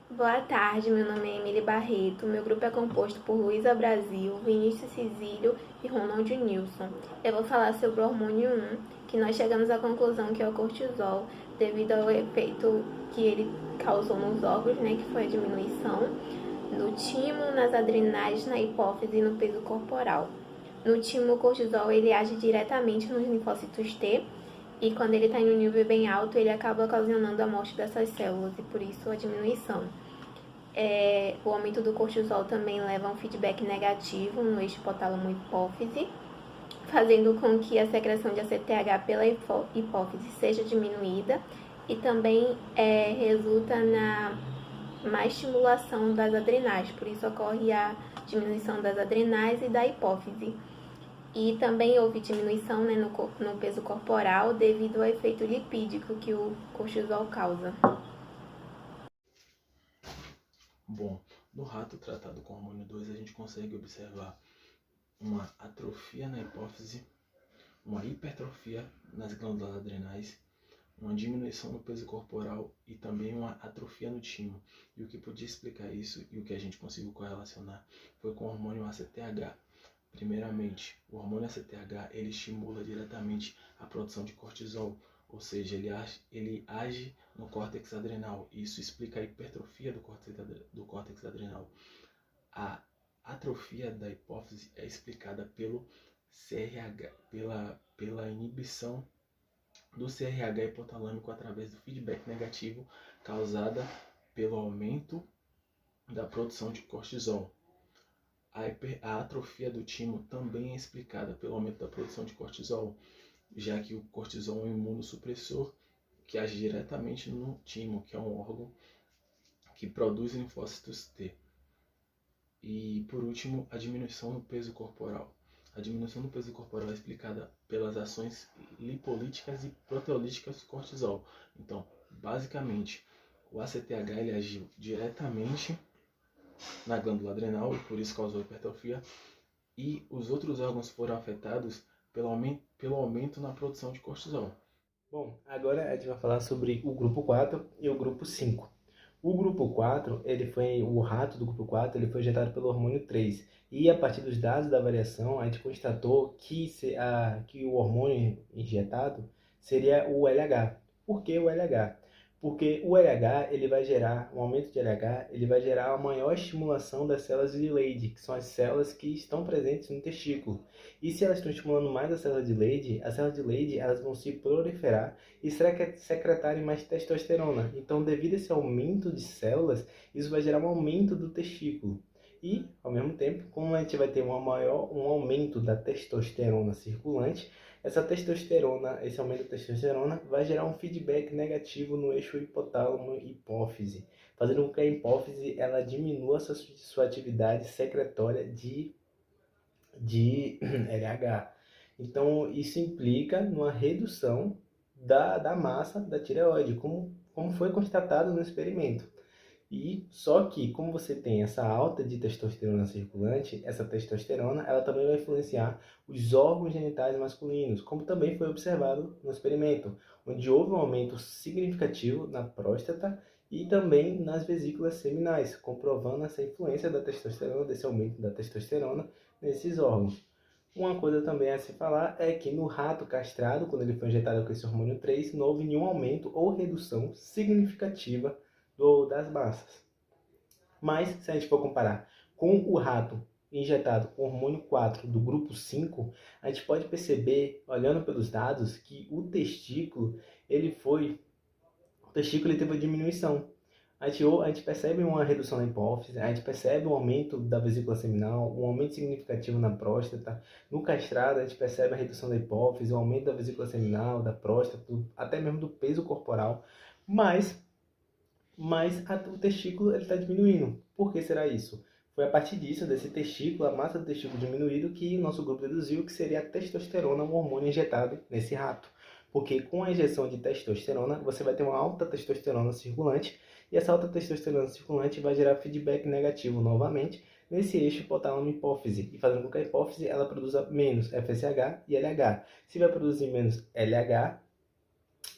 Boa tarde, meu nome é Emily Barreto. Meu grupo é composto por Luísa Brasil, Vinícius Cizílio e Ronald Nilson. Eu vou falar sobre o hormônio 1, que nós chegamos à conclusão que é o cortisol, devido ao efeito que ele causou nos órgãos, que foi a diminuição no timo, nas adrenais, na hipófise e no peso corporal. No timo, o cortisol ele age diretamente nos linfócitos T, e quando ele está em um nível bem alto, ele acaba ocasionando a morte dessas células e por isso a diminuição. O aumento do cortisol também leva a um feedback negativo no eixo hipotálamo-hipófise, fazendo com que a secreção de ACTH pela hipófise seja diminuída e também resulta na má estimulação das adrenais, por isso ocorre a diminuição das adrenais e da hipófise. E também houve diminuição no peso corporal devido ao efeito lipídico que o cortisol causa. Bom, no rato tratado com hormônio 2, a gente consegue observar uma atrofia na hipófise, uma hipertrofia nas glândulas adrenais, uma diminuição no peso corporal e também uma atrofia no timo. E o que podia explicar isso e o que a gente conseguiu correlacionar foi com o hormônio ACTH. Primeiramente, o hormônio ACTH ele estimula diretamente a produção de cortisol, ou seja, ele age no córtex adrenal. Isso explica a hipertrofia do córtex adrenal. A atrofia da hipófise é explicada pelo CRH, pela inibição do CRH hipotalâmico através do feedback negativo causada pelo aumento da produção de cortisol. A atrofia do timo também é explicada pelo aumento da produção de cortisol, já que o cortisol é um imunossupressor que age diretamente no timo, que é um órgão que produz linfócitos T. E, por último, a diminuição no peso corporal. A diminuição do peso corporal é explicada pelas ações lipolíticas e proteolíticas do cortisol. Então, basicamente, o ACTH ele agiu diretamente na glândula adrenal e por isso causou hipertrofia, e os outros órgãos foram afetados pelo aumento na produção de cortisol. Bom, agora a gente vai falar sobre o grupo 4 e o grupo 5. O grupo 4, o rato do grupo 4, ele foi injetado pelo hormônio 3. E a partir dos dados da variação, a gente constatou que o hormônio injetado seria o LH. Por que o LH? Porque o LH, um aumento de LH, ele vai gerar uma maior estimulação das células de Leydig, que são as células que estão presentes no testículo. E se elas estão estimulando mais as células de Leydig elas vão se proliferar e secretarem mais testosterona. Então, devido a esse aumento de células, isso vai gerar um aumento do testículo. E, ao mesmo tempo, como a gente vai ter um aumento da testosterona circulante, esse aumento da testosterona vai gerar um feedback negativo no eixo hipotálamo-hipófise, fazendo com que a hipófise ela diminua sua atividade secretória de LH. Então, isso implica numa redução da massa da tireoide, como foi constatado no experimento. E só que, como você tem essa alta de testosterona circulante, essa testosterona ela também vai influenciar os órgãos genitais masculinos, como também foi observado no experimento, onde houve um aumento significativo na próstata e também nas vesículas seminais, comprovando essa influência da testosterona, desse aumento da testosterona nesses órgãos. Uma coisa também a se falar é que no rato castrado, quando ele foi injetado com esse hormônio 3, não houve nenhum aumento ou redução significativa das massas. Mas, se a gente for comparar com o rato injetado com hormônio 4 do grupo 5, a gente pode perceber, olhando pelos dados, que o testículo teve uma diminuição. A gente percebe uma redução na hipófise, a gente percebe um aumento da vesícula seminal, um aumento significativo na próstata. No castrado, a gente percebe a redução da hipófise, o aumento da vesícula seminal, da próstata, até mesmo do peso corporal. Mas o testículo está diminuindo. Por que será isso? Foi a partir desse testículo, a massa do testículo diminuído, que o nosso grupo deduziu que seria a testosterona, um hormônio injetado nesse rato. Porque com a injeção de testosterona, você vai ter uma alta testosterona circulante, e essa alta testosterona circulante vai gerar feedback negativo novamente nesse eixo hipotálamo-hipófise, e fazendo com que a hipófise ela produza menos FSH e LH. Se vai produzir menos LH,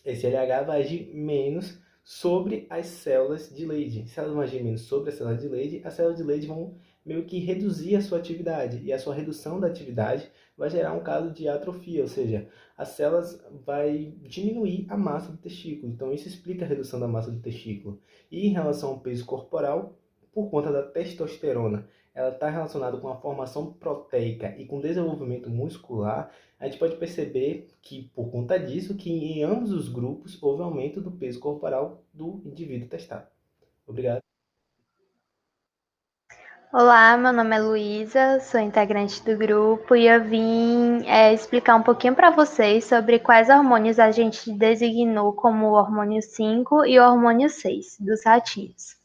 esse LH vai agir menos sobre as células de Leydig. Se elas vão agir menos sobre as células de Leydig, as células de Leydig vão meio que reduzir a sua atividade, e a sua redução da atividade vai gerar um caso de atrofia, ou seja, as células vai diminuir a massa do testículo. Então isso explica a redução da massa do testículo. E em relação ao peso corporal, por conta da testosterona, ela está relacionada com a formação proteica e com desenvolvimento muscular, a gente pode perceber que, por conta disso, que em ambos os grupos houve aumento do peso corporal do indivíduo testado. Obrigado. Olá, meu nome é Luísa, sou integrante do grupo e eu vim explicar um pouquinho para vocês sobre quais hormônios a gente designou como o hormônio 5 e o hormônio 6 dos ratinhos.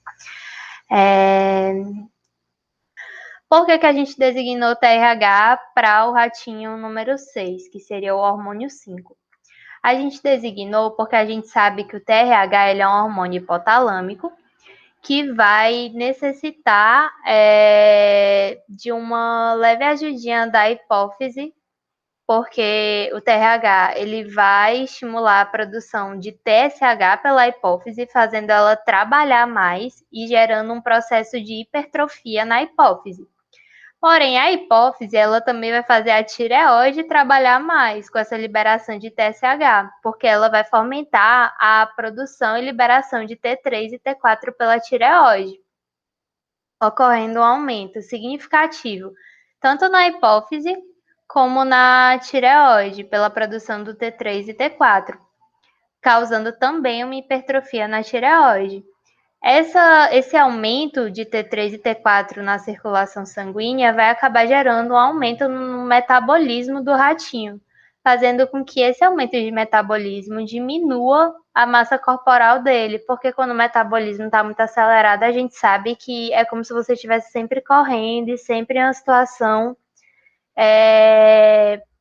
Por que a gente designou o TRH para o ratinho número 6, que seria o hormônio 5? A gente designou porque a gente sabe que o TRH ele é um hormônio hipotalâmico que vai necessitar de uma leve ajudinha da hipófise, porque o TRH ele vai estimular a produção de TSH pela hipófise, fazendo ela trabalhar mais e gerando um processo de hipertrofia na hipófise. Porém, a hipófise ela também vai fazer a tireoide trabalhar mais com essa liberação de TSH, porque ela vai fomentar a produção e liberação de T3 e T4 pela tireoide, ocorrendo um aumento significativo tanto na hipófise como na tireoide pela produção do T3 e T4, causando também uma hipertrofia na tireoide. Esse aumento de T3 e T4 na circulação sanguínea vai acabar gerando um aumento no metabolismo do ratinho, fazendo com que esse aumento de metabolismo diminua a massa corporal dele, porque quando o metabolismo está muito acelerado, a gente sabe que é como se você estivesse sempre correndo e sempre em uma situação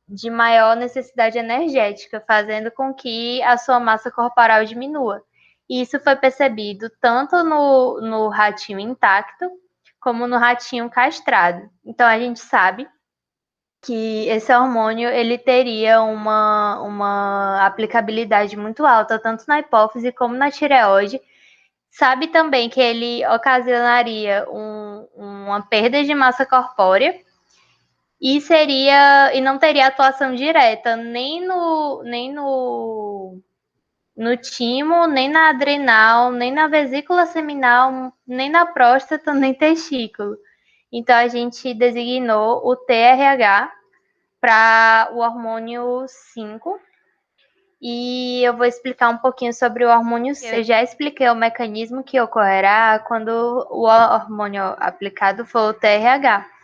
de maior necessidade energética, fazendo com que a sua massa corporal diminua. E isso foi percebido tanto no ratinho intacto, como no ratinho castrado. Então, a gente sabe que esse hormônio ele teria uma aplicabilidade muito alta, tanto na hipófise como na tireoide. Sabe também que ele ocasionaria uma perda de massa corpórea e não teria atuação direta nem no timo, nem na adrenal, nem na vesícula seminal, nem na próstata, nem testículo. Então, a gente designou o TRH para o hormônio 5. E eu vou explicar um pouquinho sobre o hormônio 6. Eu já expliquei o mecanismo que ocorrerá quando o hormônio aplicado for o TRH.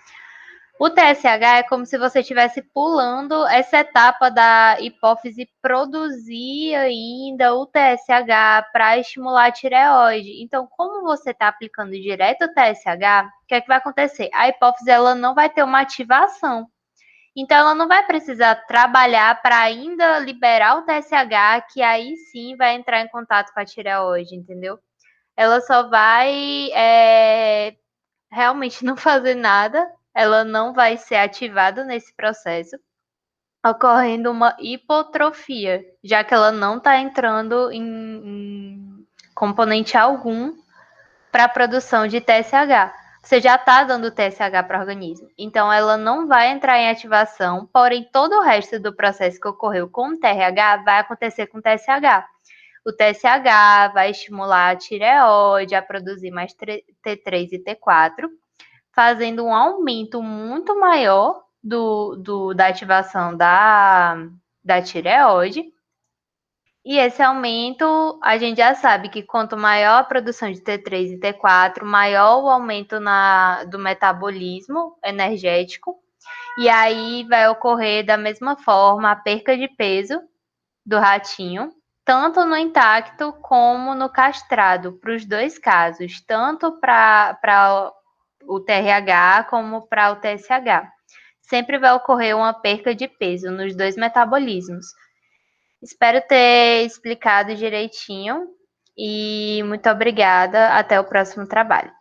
O TSH é como se você estivesse pulando essa etapa da hipófise produzir ainda o TSH para estimular a tireoide. Então, como você está aplicando direto o TSH, o que é que vai acontecer? A hipófise ela não vai ter uma ativação. Então, ela não vai precisar trabalhar para ainda liberar o TSH, que aí sim vai entrar em contato com a tireoide, entendeu? Ela só vai realmente não fazer nada, ela não vai ser ativada nesse processo, ocorrendo uma hipotrofia, já que ela não está entrando em componente algum para a produção de TSH. Você já está dando TSH para o organismo. Então, ela não vai entrar em ativação, porém, todo o resto do processo que ocorreu com o TRH vai acontecer com o TSH. O TSH vai estimular a tireoide a produzir mais T3 e T4, fazendo um aumento muito maior da ativação da tireoide. E esse aumento, a gente já sabe que quanto maior a produção de T3 e T4, maior o aumento do metabolismo energético. E aí vai ocorrer da mesma forma a perca de peso do ratinho, tanto no intacto como no castrado, para os dois casos, tanto para o TRH como para o TSH. Sempre vai ocorrer uma perca de peso nos dois metabolismos. Espero ter explicado direitinho e muito obrigada. Até o próximo trabalho.